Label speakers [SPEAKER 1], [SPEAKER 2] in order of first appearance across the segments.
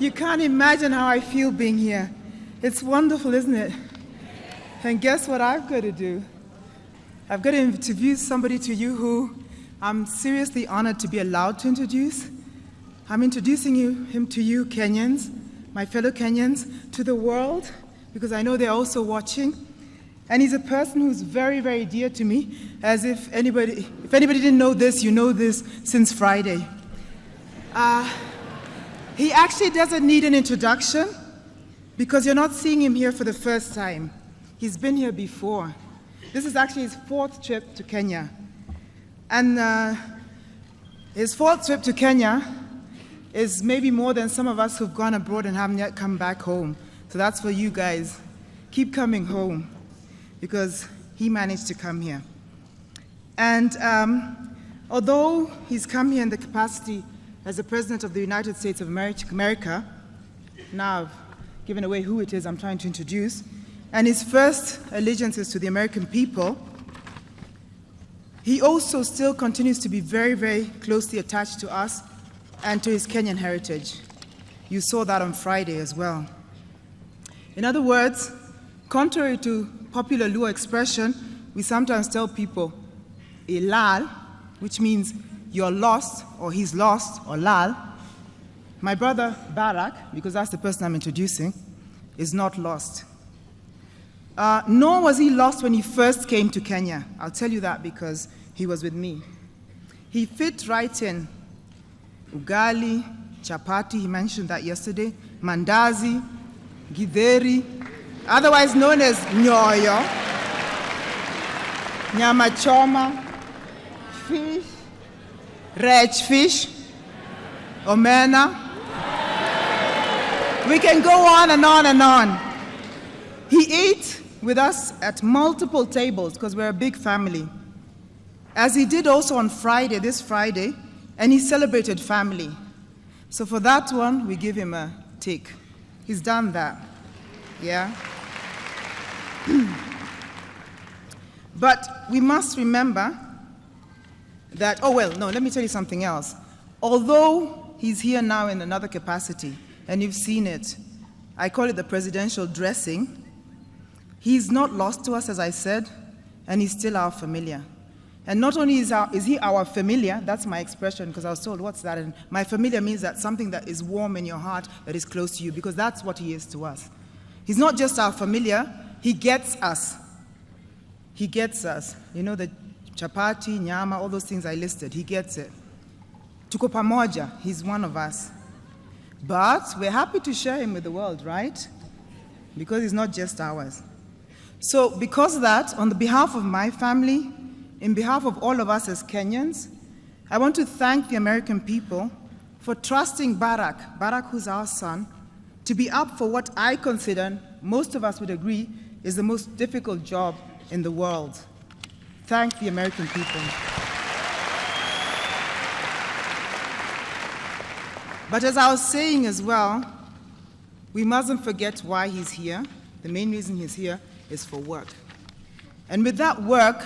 [SPEAKER 1] You can't imagine how I feel being here. It's wonderful, isn't it? And guess what I've got to do? I've got to introduce somebody to you who I'm seriously honored to be allowed to introduce. I'm introducing him to you, Kenyans, my fellow Kenyans, to the world, because I know they're also watching. And he's a person who's very, very dear to me, as if anybody didn't know this, you know this since Friday. He actually doesn't need an introduction, because you're not seeing him here for the first time. He's been here before. This is actually his 4th trip to Kenya. And his 4th trip to Kenya is maybe more than some of us who've gone abroad and haven't yet come back home. So that's for you guys. Keep coming home, because he managed to come here. And although he's come here in the capacity as the President of the United States of America, now I've given away who it is I'm trying to introduce, and his first allegiance is to the American people, he also still continues to be very, very closely attached to us and to his Kenyan heritage. You saw that on Friday as well. In other words, contrary to popular Luo expression, we sometimes tell people, ilal, which means you're lost, or he's lost, or lal. My brother Barak, because that's the person I'm introducing, is not lost. Nor was he lost when he first came to Kenya. I'll tell you that because he was with me. He fit right in. Ugali, chapati, he mentioned that yesterday, mandazi, githeri, otherwise known as nyoyo, nyama choma, fish, red fish, omena. We can go on and on and on. He ate with us at multiple tables because we're a big family, as he did also on Friday, this Friday, and he celebrated family. So for that one, we give him a tick. He's done that, yeah? But we must remember that, let me tell you something else. Although he's here now in another capacity, and you've seen it, I call it the presidential dressing, he's not lost to us, as I said, and he's still our familiar. And not only is he our familiar, that's my expression, because I was told, what's that? And my familiar means that something that is warm in your heart, that is close to you, because that's what he is to us. He's not just our familiar, he gets us. He gets us. You know, the chapati, nyama, all those things I listed, he gets it. Tuko pamoja, he's one of us. But we're happy to share him with the world, right? Because he's not just ours. So because of that, on the behalf of my family, in behalf of all of us as Kenyans, I want to thank the American people for trusting Barak, who's our son, to be up for what I consider, most of us would agree, is the most difficult job in the world. Thank the American people. But as I was saying as well, we mustn't forget why he's here. The main reason he's here is for work. And with that work,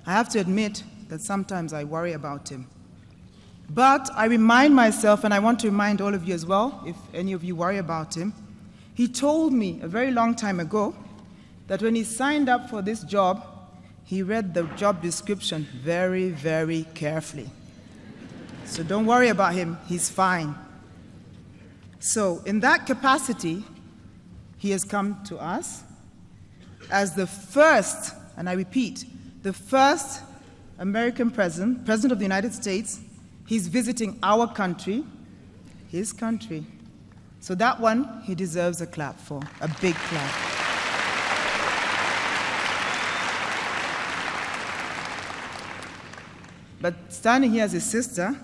[SPEAKER 1] I have to admit that sometimes I worry about him. But I remind myself, and I want to remind all of you as well, if any of you worry about him, he told me a very long time ago that when he signed up for this job, he read the job description very, very carefully. So don't worry about him, he's fine. So in that capacity, he has come to us as the first, and I repeat, the first American president of the United States. He's visiting our country, his country. So that one, he deserves a clap for, a big clap. But standing here as his sister,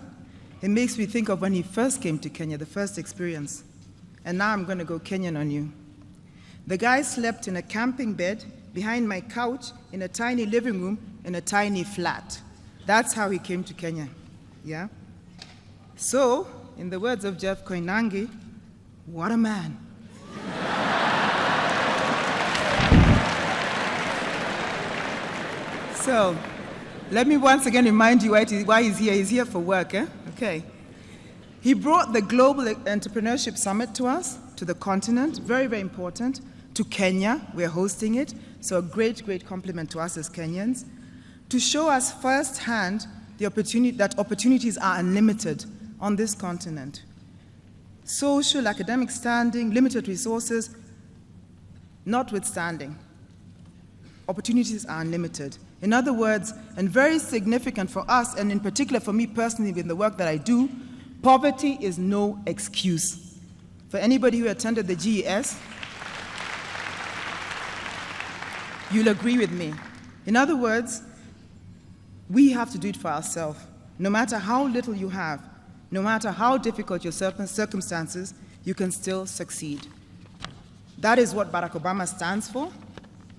[SPEAKER 1] it makes me think of when he first came to Kenya, the first experience. And now I'm going to go Kenyan on you. The guy slept in a camping bed behind my couch in a tiny living room in a tiny flat. That's how he came to Kenya, yeah? So, in the words of Jeff Koinange, what a man. So, let me once again remind you why he's here. He's here for work, eh? Okay. He brought the Global Entrepreneurship Summit to us, to the continent, very, very important, to Kenya. We're hosting it, so a great, great compliment to us as Kenyans, to show us firsthand the opportunity, that opportunities are unlimited on this continent. Social, academic standing, limited resources, notwithstanding, opportunities are unlimited. In other words, and very significant for us, and in particular for me personally in the work that I do, poverty is no excuse. For anybody who attended the GES, you'll agree with me. In other words, we have to do it for ourselves. No matter how little you have, no matter how difficult your circumstances, you can still succeed. That is what Barack Obama stands for.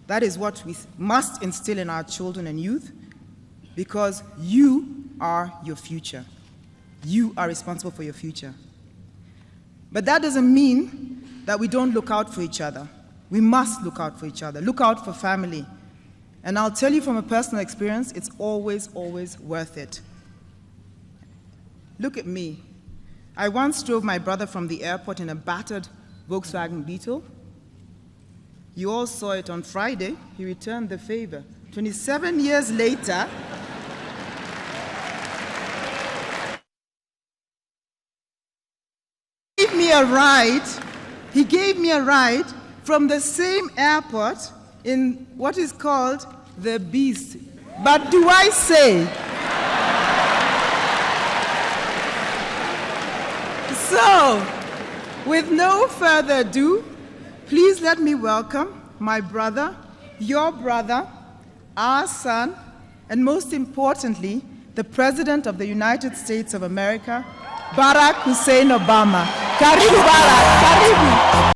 [SPEAKER 1] That is what we must instill in our children and youth, because you are your future. You are responsible for your future. But that doesn't mean that we don't look out for each other. We must look out for each other, look out for family. And I'll tell you from a personal experience, it's always, always worth it. Look at me. I once drove my brother from the airport in a battered Volkswagen Beetle. You all saw it on Friday. He returned the favor. 27 years later, he gave me a ride from the same airport in what is called the Beast. But do I say? So, with no further ado, please let me welcome my brother, your brother, our son, and most importantly, the President of the United States of America, Barack Hussein Obama. Karibu Barack, karibu.